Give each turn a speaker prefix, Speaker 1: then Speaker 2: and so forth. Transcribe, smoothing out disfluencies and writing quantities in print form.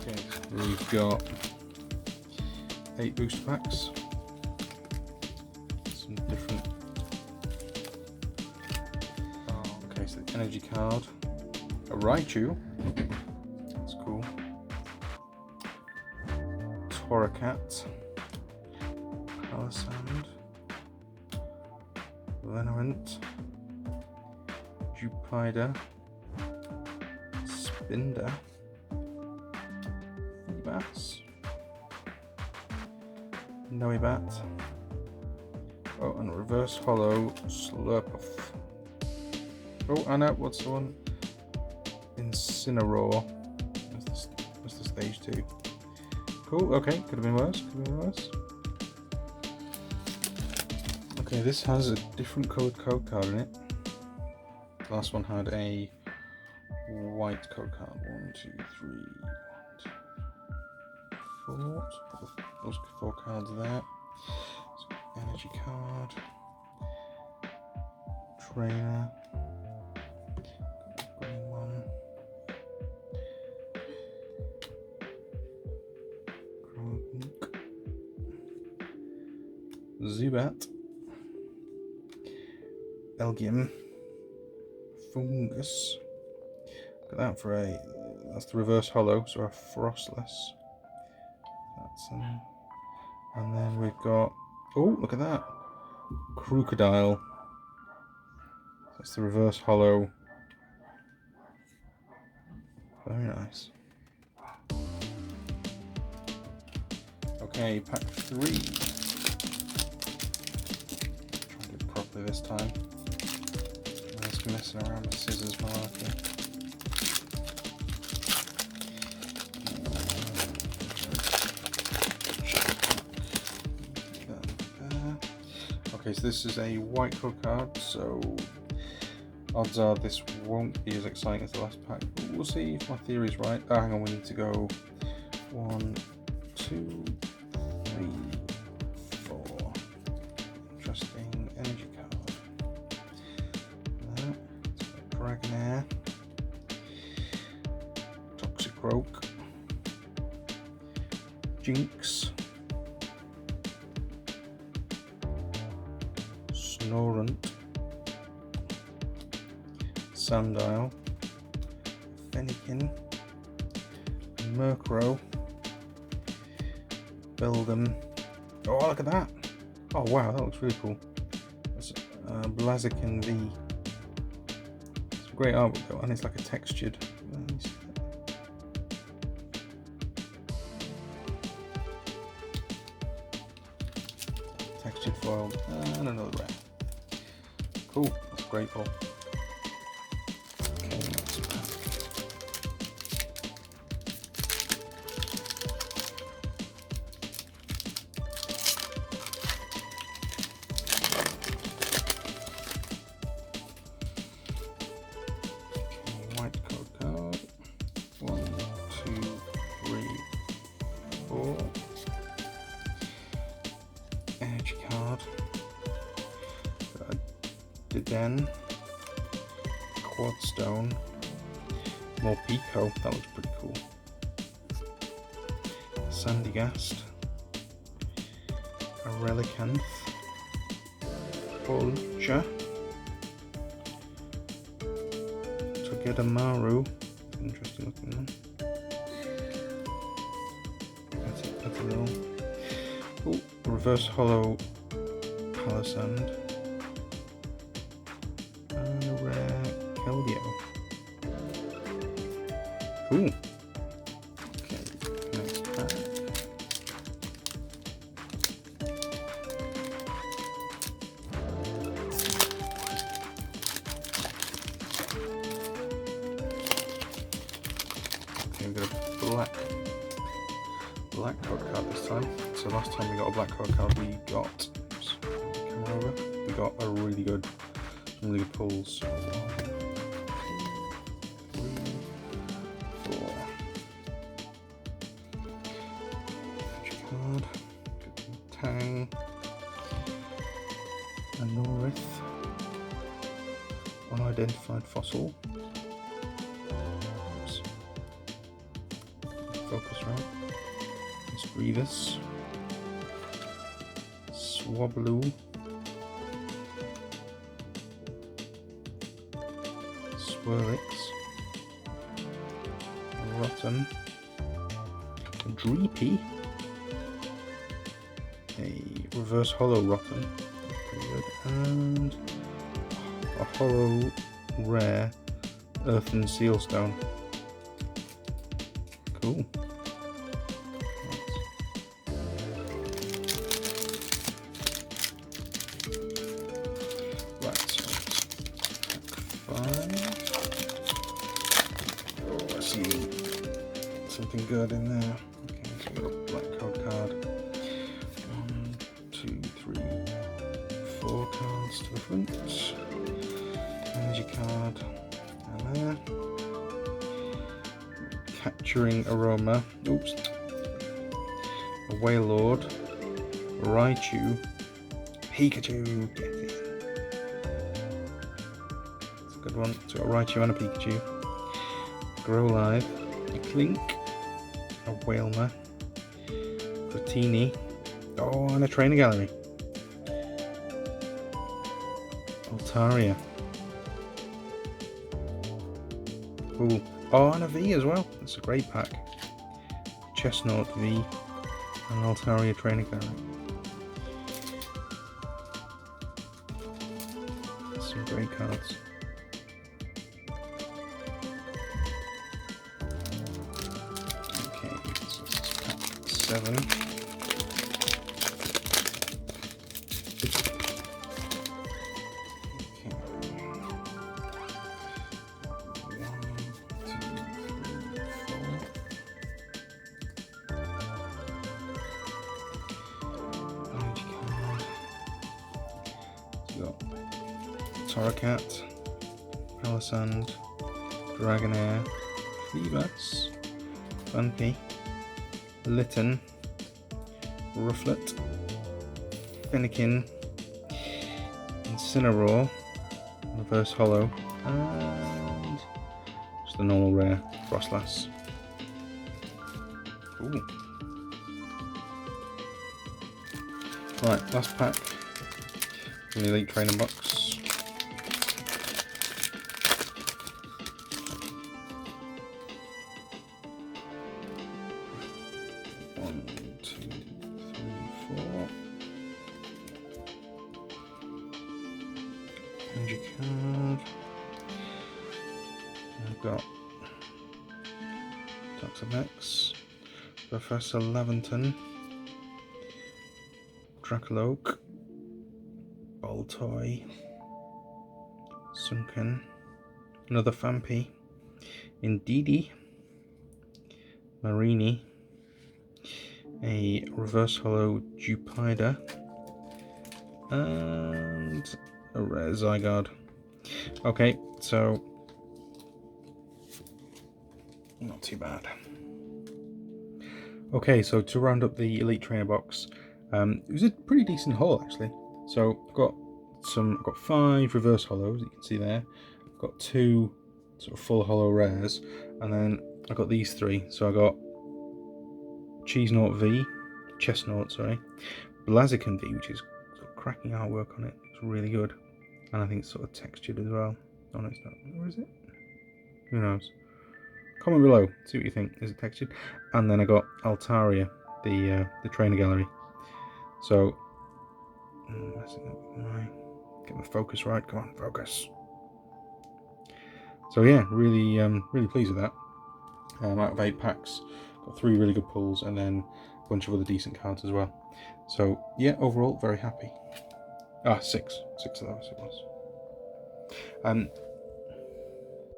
Speaker 1: Okay, we've got 8 booster packs. Some different. Oh, okay, so the energy card. A Raichu. That's cool. Torracat. Palisand. Venerant. Jupiter. Spinder. Bass. Noibat. Oh, and reverse hollow Slurpuff. Oh, and what's the one? Incineroar. That's the stage 2. Cool, okay, could have been worse, Okay, this has a different coloured code card in it. The last one had a white code card. 1, 2, 3, 1, 2, 4. So those 4 cards there. So energy card. Trainer. Green one. Kronik. Zubat. Elgium. Fungus. Look at that for that's the reverse hollow, so a Frostless. That's and then we've got, oh, look at that, Crocodile. That's the reverse hollow. Very nice. Okay, pack 3. Try and do it properly this time. I was messing around with scissors malarkey. Okay, so this is a white code card, so odds are this won't be as exciting as the last pack, but we'll see if my theory is right. Oh, hang on, we need to go 1, 2, 3, 4. Interesting energy card. That. Dragonair. Toxicroak. Jinx. Snorunt. Sandile. Fennekin. Murkrow. Beldum. Oh, look at that! Oh wow, that looks really cool. That's Blaziken V. It's a great artwork though, and it's like a textured. Textured foil and another rare. Cool, that's great ball. Okay, next pack. Okay, white code card. 1, 2, 3, 4. Energy card. Den. Quadstone. More Pico, that looks pretty cool. Sandygast. A Relicanth. Bolcha. Togedemaru. Interesting looking one. That's a little. Oh, reverse hollow Palisand. Cool. Okay, next pack. Okay, we've got a black code card this time. So last time we got a black code card, we got, oops, camera over, we got a really good pulls. So, 3, 4. Card. Tang. A Norith. Unidentified fossil. Oops. focus right. It's Grievous, Swablu, Swirlix, Rotten, Dreepy, a reverse holo Rotten, pretty good, and a holo rare Earthen Sealstone. Cool. Right, so pack 5. Oh, I see something good in there. Okay, so we've got a black code card. 1, 2, 3, 4 cards to the front. Energy card. And there. Capturing Aroma. Oops. A Wailord. Raichu. Pikachu. Get it. It's a good one. So a Raichu and a Pikachu. Growlithe. A Clink. A Wailmer. Dratini. Oh, and a Trainer Gallery. Altaria. Ooh. Oh, and a V as well. That's a great pack. Chestnut V and Altaria Trainer Gallery. Some great cards. Okay, so that's pack 7. Torracat, Palisand, Dragonair, Feebas, Funky, Litten, Rufflet, Fennekin, Incineroar, Reverse Holo, and just a normal rare Frostlass. Ooh. Right, last pack from the Elite Trainer box. Energy card. I've got Toxapex, Professor Laventon, Dracoloak, Baltoy, Sunken, another Fampi, Indeedee, Marini, a reverse holo Jupiter, and a rare Zygarde. Okay, so not too bad. Okay, so to round up the Elite Trainer box, it was a pretty decent haul actually. So I've got 5 reverse holos, you can see there. I've got 2 sort of full holo rares, and then I got these 3. So I got Chestnut, sorry, Blaziken V, which is got cracking artwork on it. It's really good, and I think it's sort of textured as well. Oh no, it's not. Or is it? Who knows? Comment below, see what you think. Is it textured? And then I got Altaria, the Trainer Gallery. So, messing up my, get my focus right. Come on, focus. So yeah, really pleased with that. Out of 8 packs, got 3 really good pulls, and then a bunch of other decent cards as well. So yeah, overall very happy. 6 of those it was.